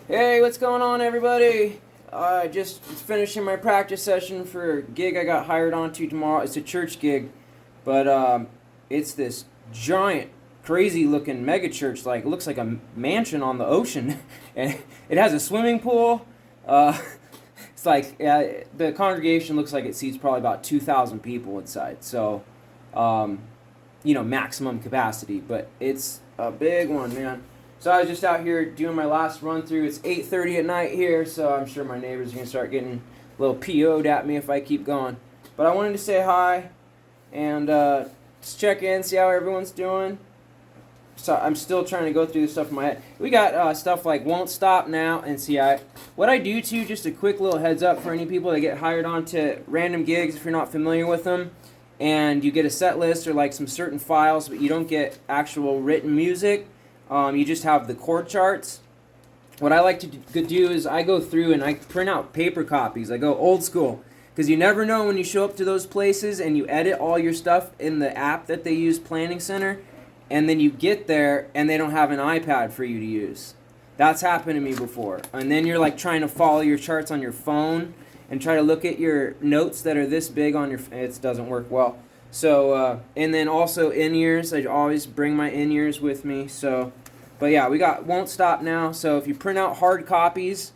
Hey, what's going on, everybody? Just finishing my practice session for a gig I got hired onto tomorrow. It's a church gig, but it's this giant, crazy-looking mega church. Like, it looks like a mansion on the ocean, and it has a swimming pool. It's like the congregation looks like it seats probably about 2,000 people inside. So, maximum capacity, but it's a big one, man. So I was just out here doing my last run through. It's 8:30 at night here, so I'm sure my neighbors are going to start getting a little PO'd at me if I keep going. But I wanted to say hi and just check in, see how everyone's doing. So I'm still trying to go through the stuff in my head. We got stuff like Won't Stop Now and what I do too, just a quick little heads up for any people that get hired onto random gigs if you're not familiar with them, and you get a set list or like some certain files, but you don't get actual written music. You just have the chord charts. What I like to do is I go through and I print out paper copies. I go old school. Because you never know when you show up to those places and you edit all your stuff in the app that they use, Planning Center, and then you get there and they don't have an iPad for you to use. That's happened to me before. And then you're like trying to follow your charts on your phone and try to look at your notes that are this big on your it doesn't work well. So, and then also in-ears. I always bring my in-ears with me. So, but yeah, we got Won't Stop Now. So if you print out hard copies,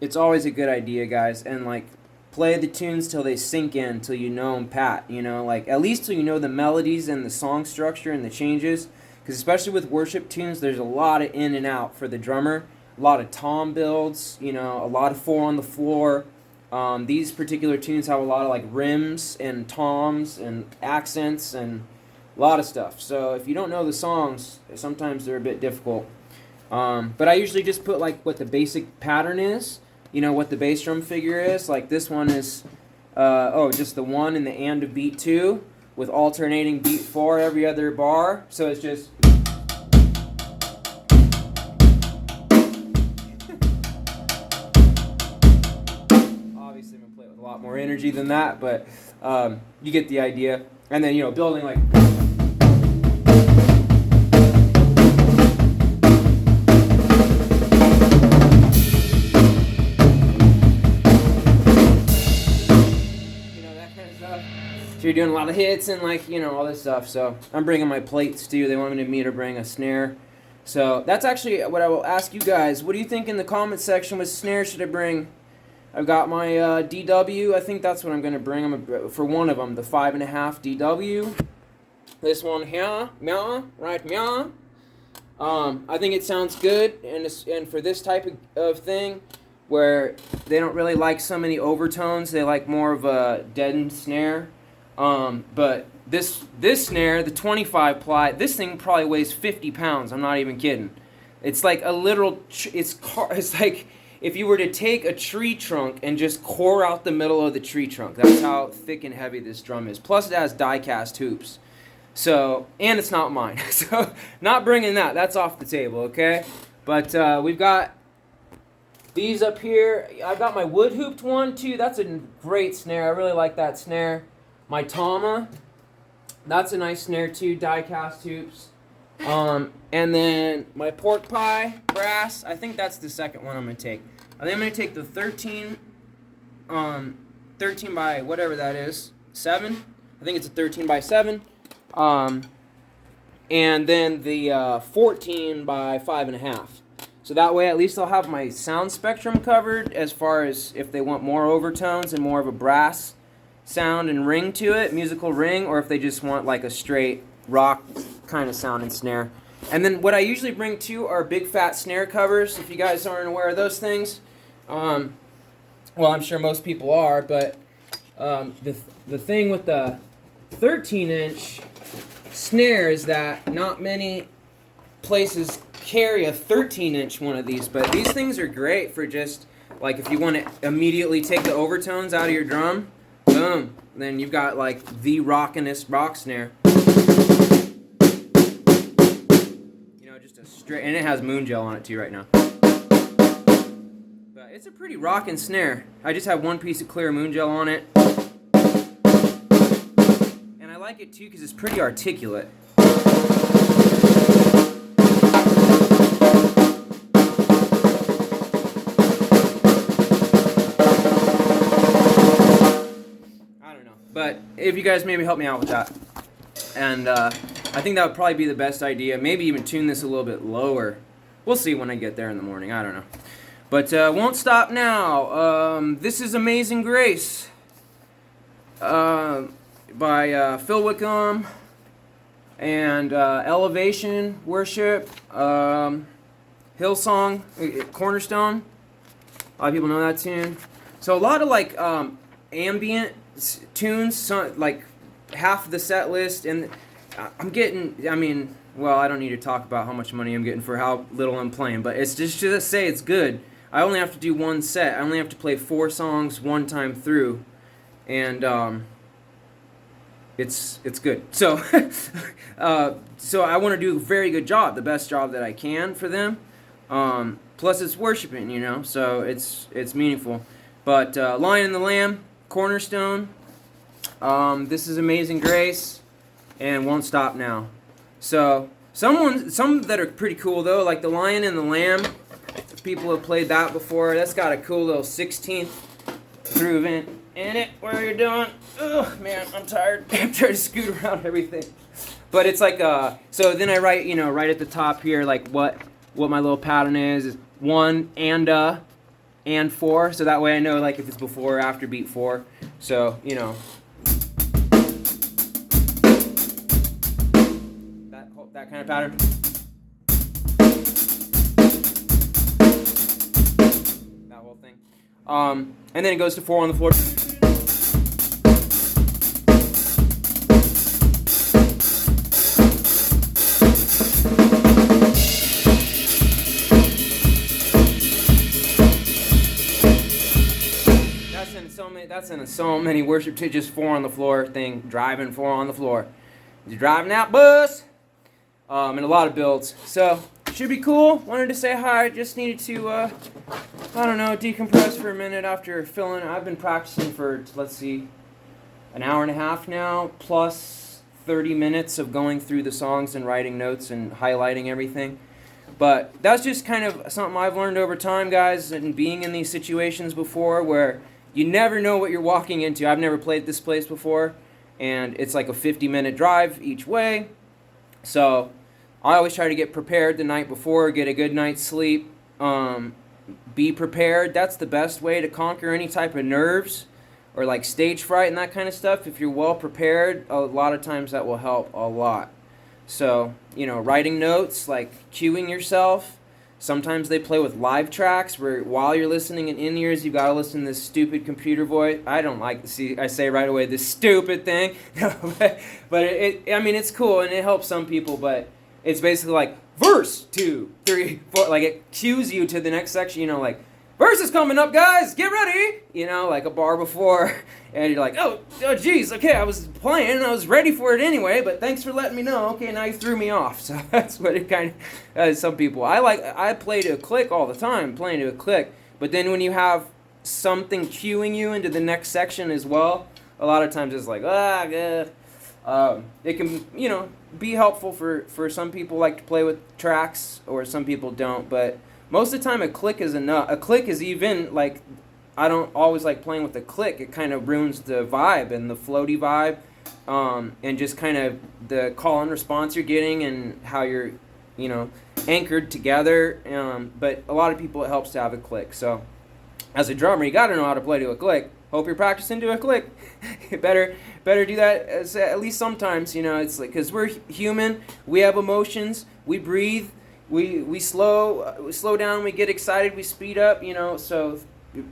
it's always a good idea, guys. And like, play the tunes till they sink in, till you know them pat. Like at least till you know the melodies and the song structure and the changes. Because especially with worship tunes, there's a lot of in and out for the drummer. A lot of tom builds, a lot of 4 on the floor. These particular tunes have a lot of like rims and toms and accents and a lot of stuff. So if you don't know the songs, sometimes they're a bit difficult. But I usually just put like what the basic pattern is, what the bass drum figure is. Like this one is, just the 1 and the and of beat 2 with alternating beat 4 every other bar. So it's just... a lot more energy than that, but you get the idea. And then building like that kind of stuff. So you're doing a lot of hits and like all this stuff. So I'm bringing my plates too. They wanted me to bring a snare. So that's actually what I will ask you guys. What do you think in the comment section? What snare should I bring? I've got my DW. I think that's what I'm going to bring for one of them, the 5.5 DW. This one here, right here. I think it sounds good, and for this type of thing, where they don't really like so many overtones, they like more of a deadened snare. But this snare, the 25 ply, this thing probably weighs 50 pounds. I'm not even kidding. It's like a literal. It's like if you were to take a tree trunk and just core out the middle of the tree trunk. That's how thick and heavy this drum is. Plus it has die-cast hoops. So, and it's not mine. So, not bringing that. That's off the table, okay? But we've got these up here. I've got my wood-hooped one, too. That's a great snare. I really like that snare. My Tama. That's a nice snare, too. Die-cast hoops. And then my pork pie brass, I think that's the second one I'm going to take. I think I'm going to take the 13 by whatever that is, 7. I think it's a 13 by 7. And then the 14 by 5.5. So that way at least I'll have my sound spectrum covered as far as if they want more overtones and more of a brass sound and ring to it, musical ring, or if they just want like a straight rock kind of sound and snare. And then what I usually bring too are big fat snare covers, if you guys aren't aware of those things. Well, I'm sure most people are, but the thing with the 13-inch snare is that not many places carry a 13-inch one of these, but these things are great for just like if you want to immediately take the overtones out of your drum, boom, then you've got like the rockinest rock snare. Just a straight, and it has moon gel on it too right now. But it's a pretty rockin' snare. I just have one piece of clear moon gel on it. And I like it too because it's pretty articulate. if you guys maybe help me out with that. And I think that would probably be the best idea. Maybe even tune this a little bit lower. We'll see when I get there in the morning. I don't know. But Won't Stop Now. This is Amazing Grace by Phil Wickham and Elevation Worship, Hillsong, Cornerstone. A lot of people know that tune. So a lot of like ambient tunes, like half of the set list, and I'm getting, I don't need to talk about how much money I'm getting for how little I'm playing, but it's just to say it's good. I only have to do one set. I only have to play 4 songs one time through, and it's good. So so I want to do a very good job, the best job that I can for them. Plus it's worshiping, so it's meaningful. But Lion and the Lamb, Cornerstone, This is Amazing Grace, and Won't Stop Now. So some that are pretty cool though, like the Lion and the Lamb. People have played that before. That's got a cool little 16th groove in it. Where you're doing? Ugh, man, I'm tired. I'm trying to scoot around everything. But it's like so then I write, right at the top here, like what my little pattern is 1 and 4. So that way I know like if it's before or after beat 4. So that kind of pattern. That whole thing. And then it goes to 4 on the floor. That's in so many worship to just 4 on the floor thing, driving 4 on the floor. You're driving that bus, and a lot of builds. So should be cool. Wanted to say hi. Just needed to, decompress for a minute after filling. I've been practicing for, let's see, an hour and a half now, plus 30 minutes of going through the songs and writing notes and highlighting everything. But that's just kind of something I've learned over time, guys, and being in these situations before where you never know what you're walking into. I've never played this place before, and it's like a 50-minute drive each way. So I always try to get prepared the night before, get a good night's sleep, be prepared. That's the best way to conquer any type of nerves or like stage fright and that kind of stuff. If you're well prepared, a lot of times that will help a lot. So, writing notes, like cueing yourself. Sometimes they play with live tracks where while you're listening in in-ears, you've got to listen to this stupid computer voice. I don't like to see, I say right away, this stupid thing. but it's cool and it helps some people, but it's basically like verse 2, 3, 4, like it cues you to the next section, like verse is coming up, guys, get ready, like a bar before, and you're like, oh geez, okay, I was playing, I was ready for it anyway, but thanks for letting me know, okay, now you threw me off. So that's what it kind of, some people, I play to a click all the time, playing to a click, but then when you have something cueing you into the next section as well, a lot of times it's like, good. It can, be helpful for some people like to play with tracks, or some people don't, but most of the time a click is enough. A click is even, like, I don't always like playing with a click. It kind of ruins the vibe and the floaty vibe, and just kind of the call and response you're getting and how you're, anchored together. But a lot of people, it helps to have a click. So as a drummer, you got to know how to play to a click. Hope you're practicing to a click. better do that at least sometimes, it's like, because we're human, we have emotions, we breathe, we slow down, we get excited, we speed up, so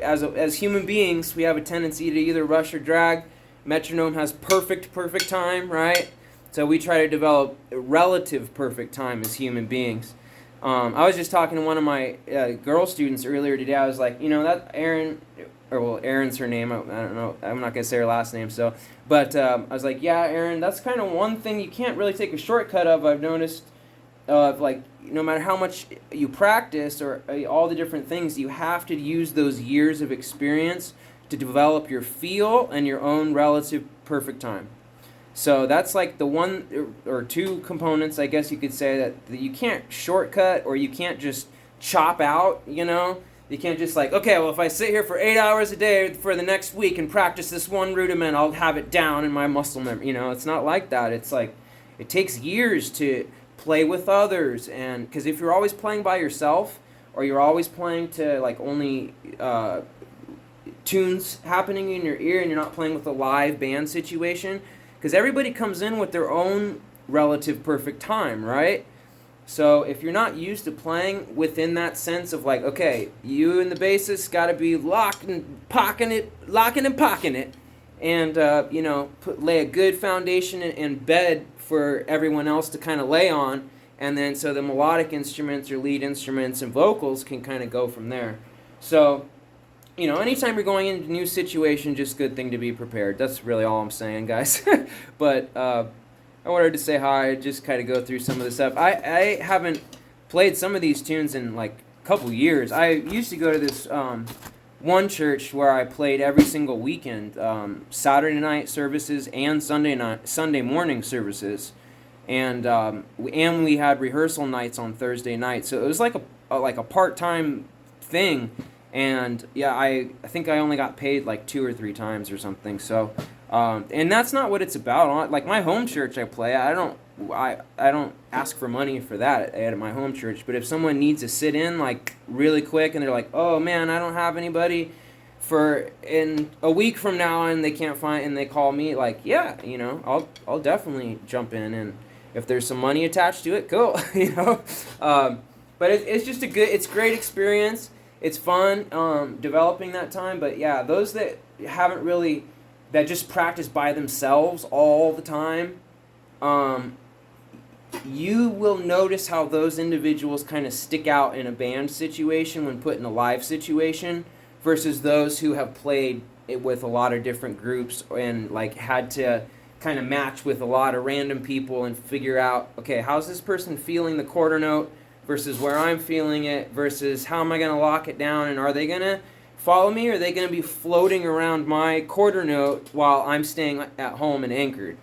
as human beings, we have a tendency to either rush or drag. Metronome has perfect time, right? So we try to develop a relative perfect time as human beings. I was just talking to one of my girl students earlier today. I was like, that Erin, Erin's her name. I don't know. I'm not going to say her last name. But I was like, yeah, Erin, that's kind of one thing you can't really take a shortcut of, I've noticed. Like, no matter how much you practice or all the different things, you have to use those years of experience to develop your feel and your own relative perfect time. So that's like the one or two components, I guess you could say, that you can't shortcut or you can't just chop out, You can't just like, okay, well, if I sit here for 8 hours a day for the next week and practice this one rudiment, I'll have it down in my muscle memory. It's not like that. It's like, it takes years to play with others. And because if you're always playing by yourself, or you're always playing to like only tunes happening in your ear and you're not playing with a live band situation, because everybody comes in with their own relative perfect time, right? So if you're not used to playing within that sense of like, okay, you and the bassist got to be locking and pocking it, and lay a good foundation and bed for everyone else to kind of lay on, and then so the melodic instruments or lead instruments and vocals can kind of go from there. So, anytime you're going into a new situation, just good thing to be prepared. That's really all I'm saying, guys. But I wanted to say hi, just kind of go through some of the stuff. I haven't played some of these tunes in like a couple years. I used to go to this one church where I played every single weekend, Saturday night services and Sunday morning services, and we had rehearsal nights on Thursday night. So it was like a part-time thing, and yeah, I think I only got paid like 2 or 3 times or something. So. And that's not what it's about. Like my home church I play, I don't ask for money for that at my home church. But if someone needs to sit in like really quick and they're like, oh man, I don't have anybody for in a week from now, and they can't find, and they call me, like, yeah, I'll definitely jump in, and if there's some money attached to it, cool, But it's just it's great experience. It's fun developing that time. But yeah, those that haven't really. That just practice by themselves all the time, you will notice how those individuals kind of stick out in a band situation when put in a live situation versus those who have played it with a lot of different groups and like had to kind of match with a lot of random people and figure out, okay, how's this person feeling the quarter note versus where I'm feeling it versus how am I going to lock it down, and are they going to follow me, or are they going to be floating around my quarter note while I'm staying at home and anchored,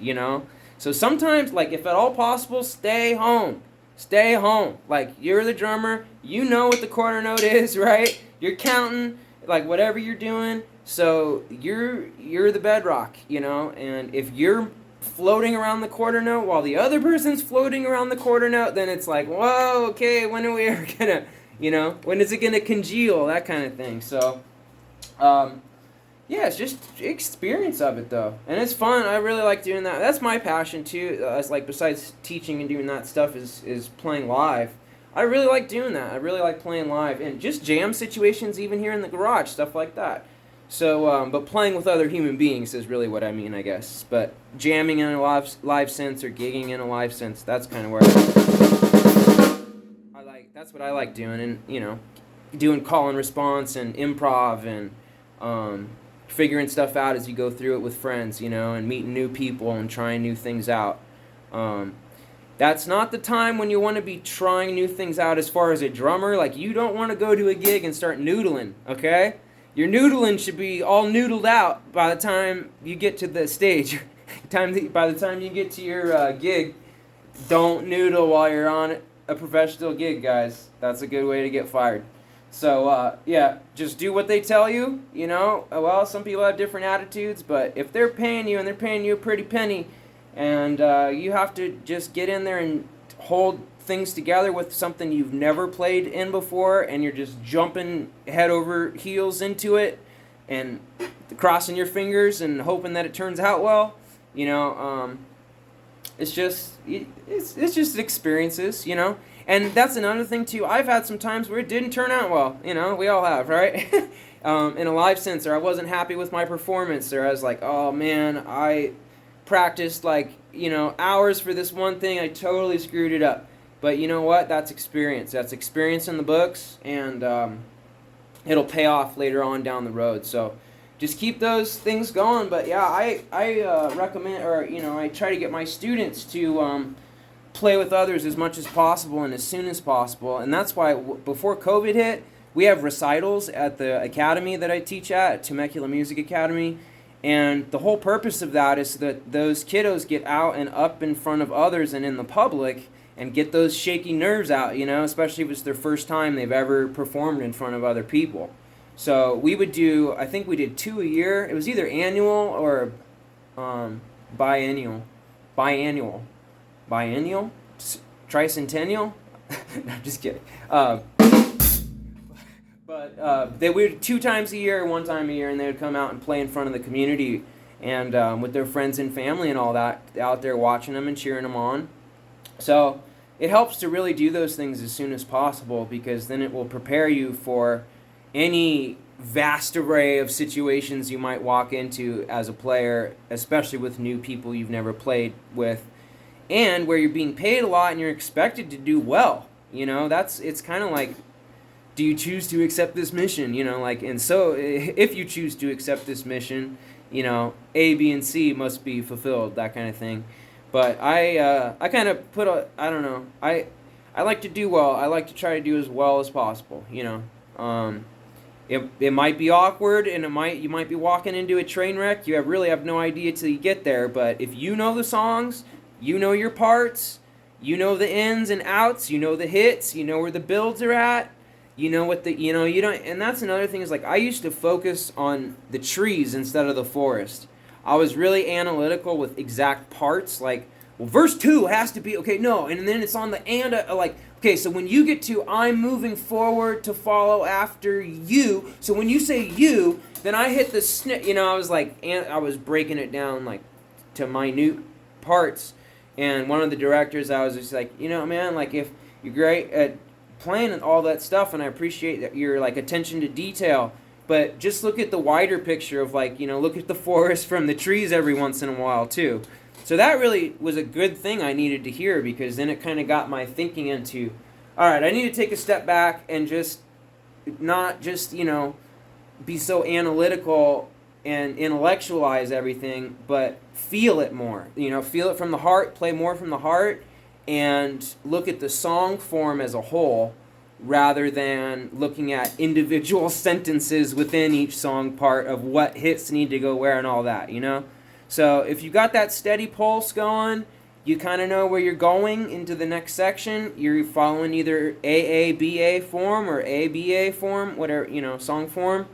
So sometimes, like, if at all possible, stay home. Stay home. Like, you're the drummer. You know what the quarter note is, right? You're counting, like, whatever you're doing. So you're the bedrock, And if you're floating around the quarter note while the other person's floating around the quarter note, then it's like, whoa, okay, when are we ever going to, when is it going to congeal, that kind of thing. So... yeah, it's just experience of it though, and it's fun. I really like doing that. That's my passion too. It's like besides teaching and doing that stuff is playing live. I really like doing that. I really like playing live and just jam situations, even here in the garage, stuff like that. So, but playing with other human beings is really what I mean, I guess. But jamming in a live sense or gigging in a live sense, that's kind of where I like. That's what I like doing, and doing call and response and improv and figuring stuff out as you go through it with friends, and meeting new people and trying new things out. That's not the time when you want to be trying new things out as far as a drummer. Like, you don't want to go to a gig and start noodling, okay? Your noodling should be all noodled out by the time you get to the stage. By the time you get to your gig, don't noodle while you're on a professional gig, guys. That's a good way to get fired. So, yeah, just do what they tell you, Well, some people have different attitudes, but if they're paying you and they're paying you a pretty penny, and you have to just get in there and hold things together with something you've never played in before, and you're just jumping head over heels into it and crossing your fingers and hoping that it turns out well, it's just experiences, And that's another thing, too. I've had some times where it didn't turn out well. We all have, right? In a live sense, or I wasn't happy with my performance, or I was like, oh, man, I practiced, hours for this one thing. I totally screwed it up. But you know what? That's experience. That's experience in the books, and it'll pay off later on down the road. So just keep those things going. But, yeah, I recommend, or, I try to get my students to... play with others as much as possible and as soon as possible. And that's why before COVID hit, we have recitals at the academy that I teach at Temecula Music Academy. And the whole purpose of that is so that those kiddos get out and up in front of others and in the public and get those shaky nerves out, especially if it's their first time they've ever performed in front of other people. So we would do, I think we did 2 a year. It was either annual or biennial. Biennial? Tricentennial? No, I'm just kidding. But they would 2 times a year, 1 time a year, and they would come out and play in front of the community and with their friends and family and all that, out there watching them and cheering them on. So it helps to really do those things as soon as possible, because then it will prepare you for any vast array of situations you might walk into as a player, especially with new people you've never played with, and where you're being paid a lot and you're expected to do well. It's kind of like, do you choose to accept this mission? And so if you choose to accept this mission, A, B, and C must be fulfilled, that kind of thing. But I kind of I don't know, I like to do well. I like to try to do as well as possible, It might be awkward, and you might be walking into a train wreck. You really have no idea till you get there. But if you know the songs, you know your parts, you know the ins and outs, you know the hits, you know where the builds are at, you know what you don't. And that's another thing is, like, I used to focus on the trees instead of the forest. I was really analytical with exact parts, like, well, verse 2 has to be, okay, no, and then it's on the and, like, okay, so when you get to I'm moving forward to follow after you, so when you say you, then I hit the snip, I was like, and I was breaking it down, like, to minute parts, and one of the directors, I was just like, man, like, if you're great at playing and all that stuff, and I appreciate that your, like, attention to detail, but just look at the wider picture of, like, look at the forest from the trees every once in a while, too. So that really was a good thing I needed to hear, because then it kind of got my thinking into, all right, I need to take a step back and just not just, be so analytical and intellectualize everything, but feel it more. Feel it from the heart, play more from the heart, and look at the song form as a whole, rather than looking at individual sentences within each song part of what hits need to go where and all that, So if you got that steady pulse going, you kind of know where you're going into the next section. You're following either AABA form or ABA form, whatever, song form.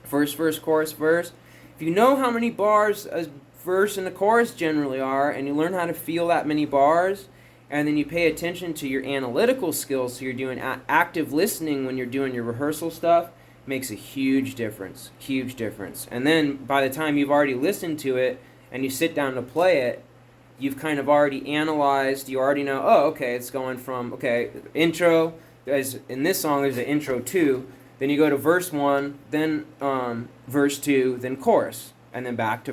First verse, chorus, verse. If you know how many bars a verse and a chorus generally are, and you learn how to feel that many bars, and then you pay attention to your analytical skills, so you're doing active listening when you're doing your rehearsal stuff, makes a huge difference. And then by the time you've already listened to it and you sit down to play it, you've kind of already analyzed, you already know, oh, okay, it's going from, okay, intro, in this song there's an intro 2, then you go to verse 1, then verse 2, then chorus, and then back to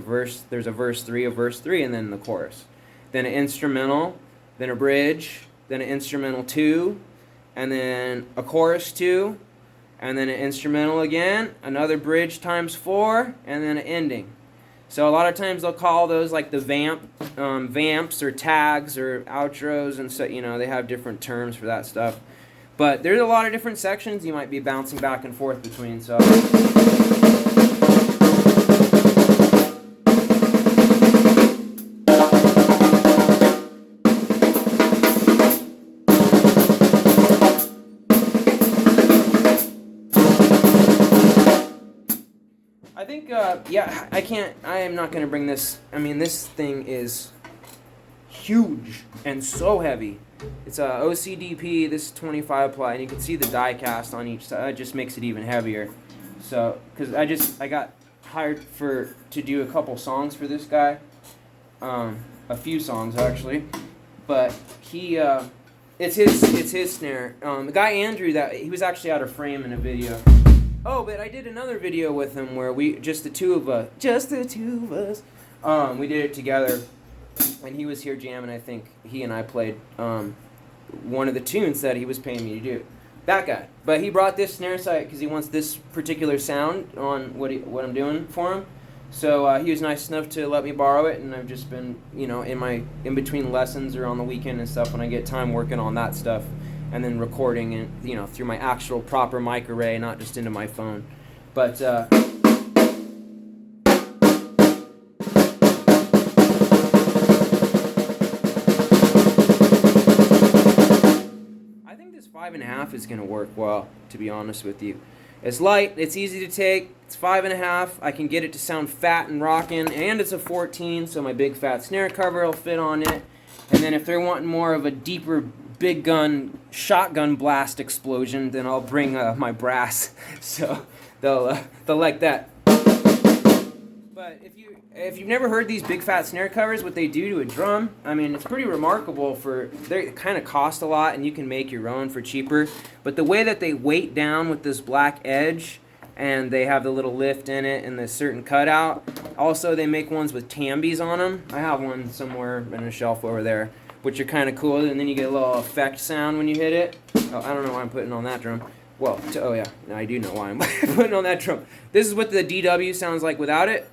there's a verse 3, and then the chorus. Then an instrumental, then a bridge, then an instrumental 2, and then a chorus 2, and then an instrumental again, another bridge times 4, and then an ending. So a lot of times they'll call those like the vamps or tags or outros, and so they have different terms for that stuff. But there's a lot of different sections you might be bouncing back and forth between. So. I think, I am not going to bring this. I mean, this thing is huge and so heavy. It's a OCDP, this is 25 ply, and you can see the die cast on each side. It just makes it even heavier. So, because I got hired to do a couple songs for this guy. A few songs, actually. But it's his snare. The guy Andrew, he was actually out of frame in a video. Oh, but I did another video with him where just the two of us, we did it together, and he was here jamming. I think he and I played one of the tunes that he was paying me to do. That guy. But he brought this snare site because he wants this particular sound on what I'm doing for him. So he was nice enough to let me borrow it, and I've just been, in between lessons or on the weekend and stuff when I get time working on that stuff. And then recording it, through my actual proper mic array, not just into my phone. But 5.5 is going to work well, to be honest with you. It's light, it's easy to take, it's 5.5. I can get it to sound fat and rockin', and it's a 14, so my big fat snare cover will fit on it. And then if they're wanting more of a deeper, big gun, shotgun blast explosion, then I'll bring my brass, so they'll like that. But if you've never heard these big fat snare covers, what they do to a drum, I mean, it's pretty remarkable. They kind of cost a lot, and you can make your own for cheaper. But the way that they weight down with this black edge, and they have the little lift in it and the certain cutout. Also, they make ones with tambies on them. I have one somewhere in a shelf over there, which are kind of cool. And then you get a little effect sound when you hit it. Oh, I don't know why I'm putting on that drum. Well, oh yeah, no, I do know why I'm putting on that drum. This is what the DW sounds like without it.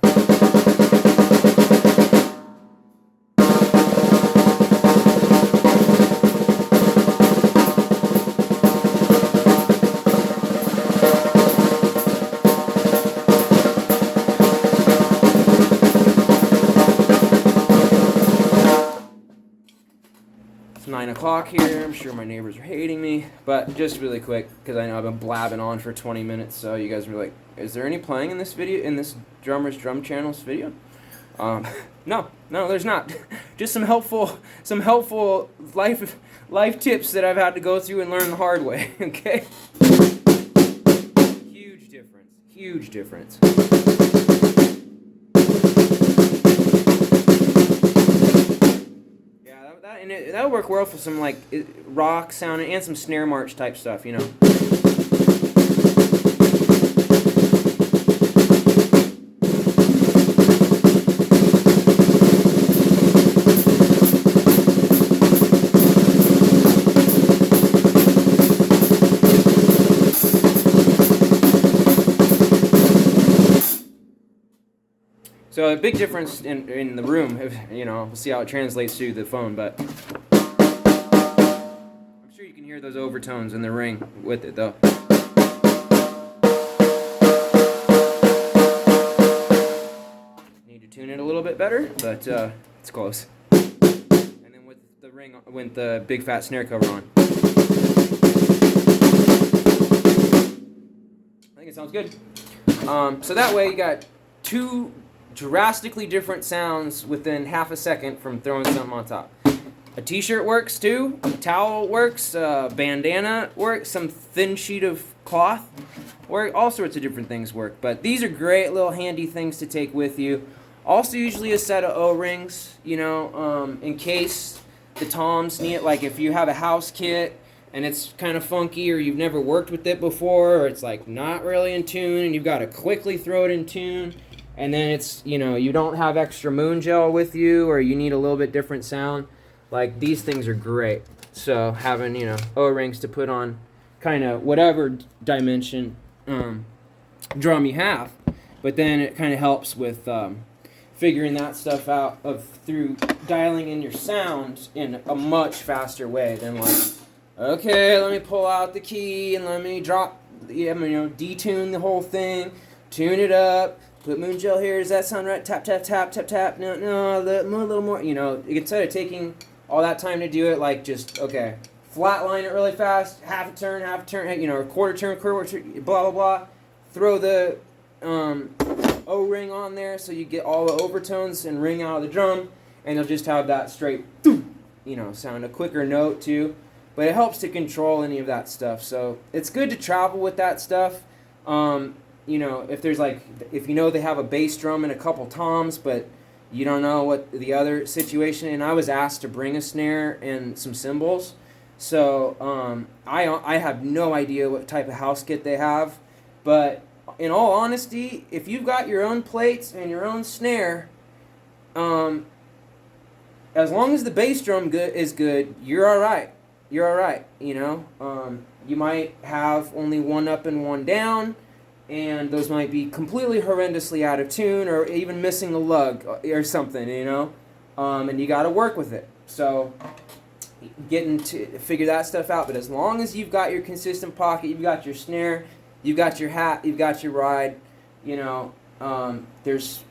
It's 9 o'clock here. I'm sure my neighbors are hating me, but just really quick, because I know I've been blabbing on for 20 minutes, so you guys were like, is there any playing in this video, in this Drummer's Drum Channel's video? No, there's not. Just some helpful life tips that I've had to go through and learn the hard way, okay? Huge difference. That would work well for some like rock sounding and some snare march type stuff, you know. So a big difference in the room, if, you know, we'll see how it translates to the phone, but I'm sure you can hear those overtones in the ring with it, though. Need to tune it a little bit better, but it's close. And then with the ring, with the big fat snare cover on, I think it sounds good. So that way you got two drastically different sounds within half a second from throwing something on top. A t-shirt works too, a towel works, bandana works, some thin sheet of cloth work, all sorts of different things work. But these are great little handy things to take with you. Also usually a set of O-rings, you know, in case the toms need it. Like if you have a house kit and it's kind of funky or you've never worked with it before or it's like not really in tune and you've got to quickly throw it in tune. And then it's, you know, you don't have extra moon gel with you or you need a little bit different sound. Like, these things are great. So having, you know, O-rings to put on kind of whatever dimension drum you have. But then it kind of helps with figuring that stuff out through dialing in your sound in a much faster way than like, okay, let me pull out the key and let me drop, you know, detune the whole thing, tune it up. Put moon gel here. Does that sound right? Tap, tap, tap, tap, tap. No, a little more. You know, instead of taking all that time to do it, like just, okay, flatline it really fast, half a turn, you know, or quarter turn, blah, blah, blah. Throw the O-ring on there so you get all the overtones and ring out of the drum, and you'll just have that straight, you know, sound, a quicker note too. But it helps to control any of that stuff. So it's good to travel with that stuff. You know, if you know they have a bass drum and a couple toms, but you don't know what the other situation, and I was asked to bring a snare and some cymbals, so I have no idea what type of house kit they have, but in all honesty, if you've got your own plates and your own snare, as long as the bass drum is good, you're all right. You know, you might have only one up and one down, and those might be completely horrendously out of tune or even missing a lug or something, you know, and you got to work with it. So getting to figure that stuff out. But as long as you've got your consistent pocket, you've got your snare, you've got your hat, you've got your ride, you know, there's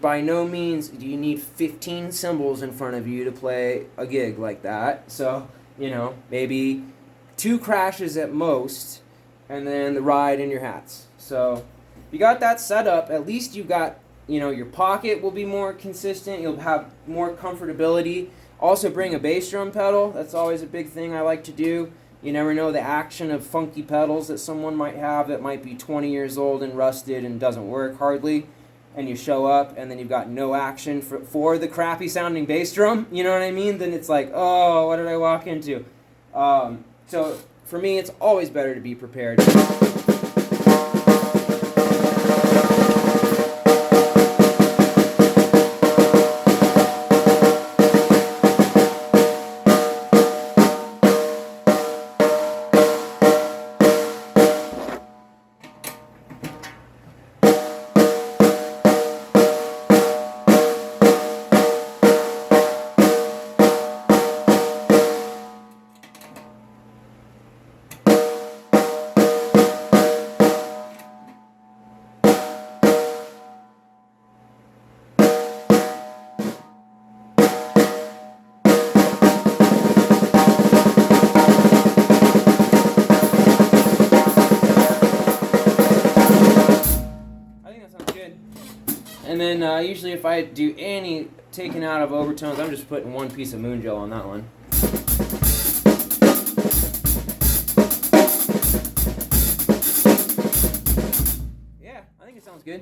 by no means do you need 15 cymbals in front of you to play a gig like that. So, you know, maybe 2 crashes at most, and then the ride and your hats. So you got that set up. At least you got, your pocket will be more consistent. You'll have more comfortability. Also bring a bass drum pedal. That's always a big thing I like to do. You never know the action of funky pedals that someone might have that might be 20 years old and rusted and doesn't work hardly. And you show up and then you've got no action for the crappy sounding bass drum. You know what I mean? Then it's like, oh, what did I walk into? So for me, it's always better to be prepared. And then usually if I do any taking out of overtones, I'm just putting 1 piece of moon gel on that one. Yeah, I think it sounds good.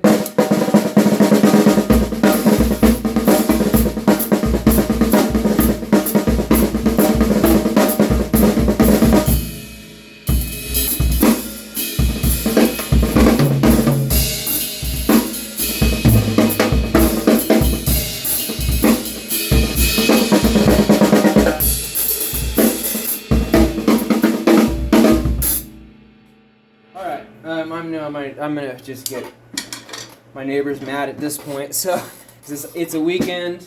I'm gonna just get my neighbors mad at this point. So it's a weekend,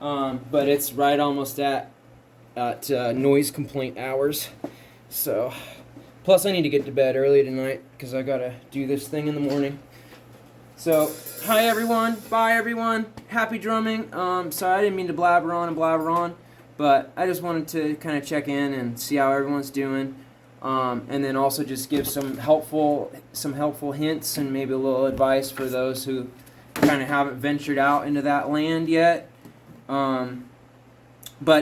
but it's right almost at noise complaint hours. So plus I need to get to bed early tonight because I gotta do this thing in the morning. So hi everyone, bye everyone, happy drumming. Sorry I didn't mean to blabber on, but I just wanted to kind of check in and see how everyone's doing. And then also just give some helpful hints and maybe a little advice for those who kind of haven't ventured out into that land yet. But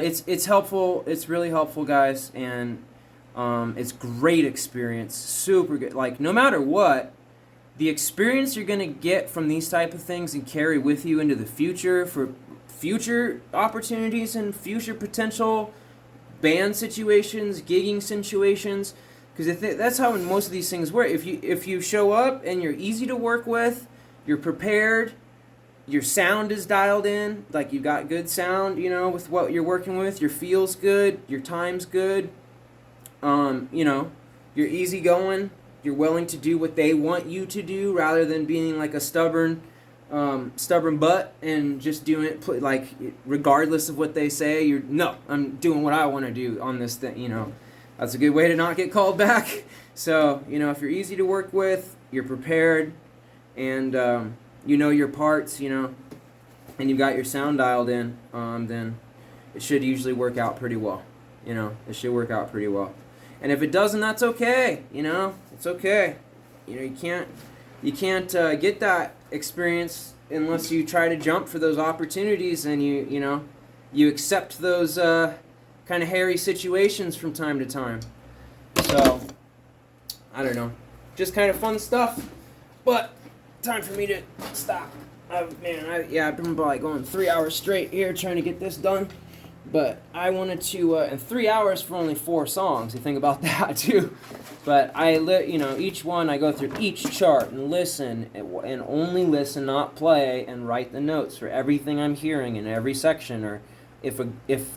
it's helpful. It's really helpful, guys, and it's great experience. Super good. Like no matter what, the experience you're gonna get from these type of things and carry with you into the future for future opportunities and future potential band situations, gigging situations, because that's how most of these things work. If you show up and you're easy to work with, you're prepared, your sound is dialed in, like you got good sound, with what you're working with, your feel's good, your time's good, you're easygoing, you're willing to do what they want you to do rather than being like a stubborn butt and just doing it like regardless of what they say. I'm doing what I want to do on this thing. That's a good way to not get called back. So if you're easy to work with, you're prepared, and your parts, and you've got your sound dialed in, then it should usually work out pretty well. It should work out pretty well. And if it doesn't, that's okay. It's okay. You can't get that experience unless you try to jump for those opportunities and you accept those kind of hairy situations from time to time. So I don't know, just kind of fun stuff. But time for me to stop. I've been like going 3 hours straight here trying to get this done. But I wanted to, and 3 hours for only 4 songs. You think about that too. But each one I go through each chart and listen and only listen, not play, and write the notes for everything I'm hearing in every section, or if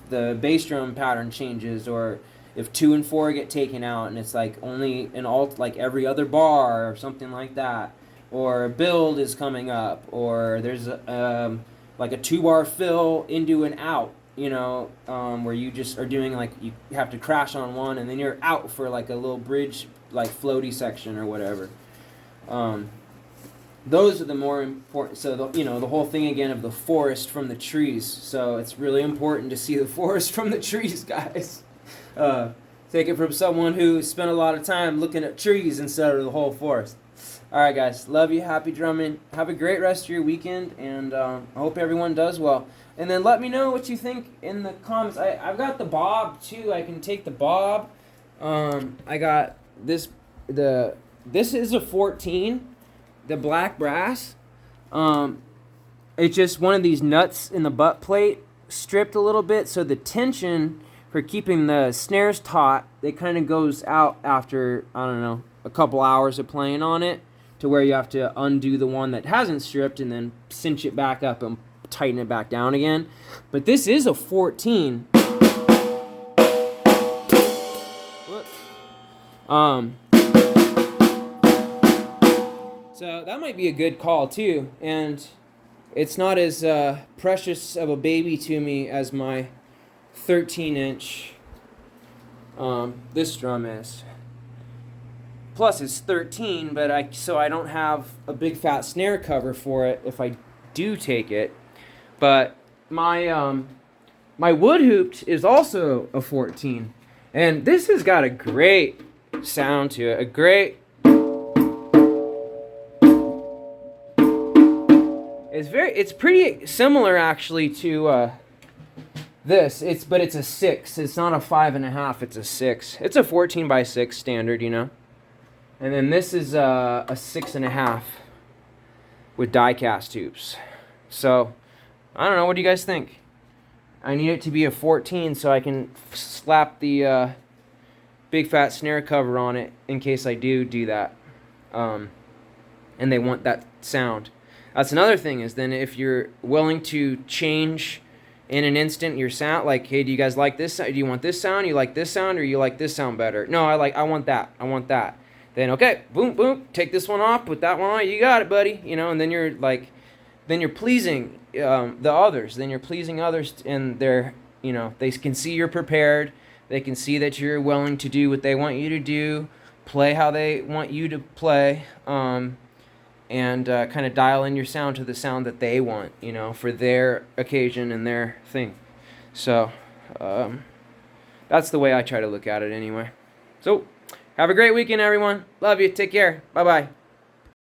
the bass drum pattern changes, or if 2 and 4 get taken out and it's like only an alt, like every other bar or something like that, or a build is coming up, or there's like a 2-bar fill into an out. Where you just are doing like you have to crash on one and then you're out for like a little bridge, like floaty section or whatever. Those are the more important. So the whole thing again of the forest from the trees. So it's really important to see the forest from the trees, guys. Take it from someone who spent a lot of time looking at trees instead of the whole forest. All right, guys. Love you. Happy drumming. Have a great rest of your weekend, and I hope everyone does well. And then let me know what you think in the comments. I've got the bob too. I can take the bob. I got this. This is a 14, the black brass. It's just one of these nuts in the butt plate stripped a little bit, so the tension for keeping the snares taut, it kind of goes out after, I don't know, a couple hours of playing on it, to where you have to undo the one that hasn't stripped and then cinch it back up and tighten it back down again. But this is a 14. So that might be a good call too, and it's not as precious of a baby to me as my 13-inch this drum is. Plus it's 13, but so I don't have a big fat snare cover for it if I do take it. But my my wood hooped is also a 14, and this has got a great sound to it. It's pretty similar actually to this. But it's a 6. It's not a 5.5. It's a 6. It's a 14x6 standard, you know. And then this is a 6.5 with die cast tubes. So I don't know. What do you guys think? I need it to be a 14 so I can slap the big fat snare cover on it in case I do that. And they want that sound. That's another thing, is then if you're willing to change in an instant your sound, like, hey, do you guys like this? Do you want this sound? You like this sound, or you like this sound better? No, I want that. Then okay, boom, boom, take this one off, put that one on. You got it, buddy. You know, and then you're pleasing the others. Then you're pleasing others, and they're, you know, they can see you're prepared. They can see that you're willing to do what they want you to do, play how they want you to play. And kind of dial in your sound to the sound that they want, you know, for their occasion and their thing. So that's the way I try to look at it anyway. So have a great weekend, everyone. Love you. Take care. Bye-bye.